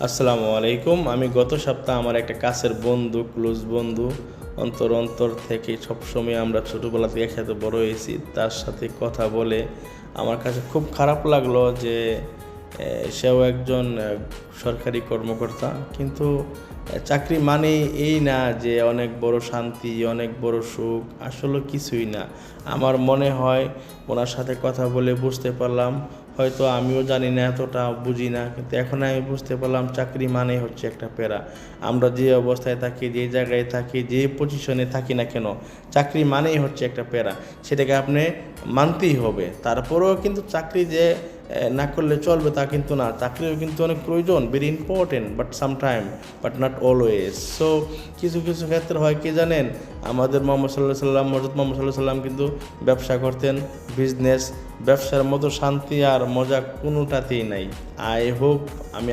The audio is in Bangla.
আসসালামু আলাইকুম। আমি গত সপ্তাহে আমার একটা কাছের বন্ধু, ক্লোজ বন্ধু, অন্তর থেকে সবসময় আমরা ছোটোবেলা থেকে একসাথে বড় হয়েছি। তার সাথে কথা বলে আমার কাছে খুব খারাপ লাগলো যে সেও একজন সরকারি কর্মকর্তা, কিন্তু চাকরি মানে এই না যে অনেক বড় শান্তি, অনেক বড় সুখ, আসলে কিছুই না। আমার মনে হয় ওনার সাথে কথা বলে বুঝতে পারলাম, হয়তো আমিও জানি না, এতটা বুঝি না, কিন্তু এখন আমি বুঝতে পারলাম চাকরি মানে হচ্ছে একটা প্যারা। আমরা যে অবস্থায় থাকি, যে জায়গায় থাকি, যে পজিশনে থাকি না কেন, চাকরি মানেই হচ্ছে একটা প্যারা। সেটাকে আপনি মানতেই হবে। তারপরেও কিন্তু চাকরি যে না করলে চলবে তা কিন্তু না, চাকরিও কিন্তু অনেক প্রয়োজন, very important, but sometime, but not always. So কিছু কিছু ক্ষেত্রে হয় কি জানেন, আমাদের মোহাম্মদ সাল্লাহ সাল্লাম, হযরত মোহাম্মদ সাল্লাহ সাল্লাম কিন্তু ব্যবসা করতেন, বিজনেস। ব্যবসার মতো শান্তি আর মজা কোনোটাতেই নাই। আই হোপ, আমি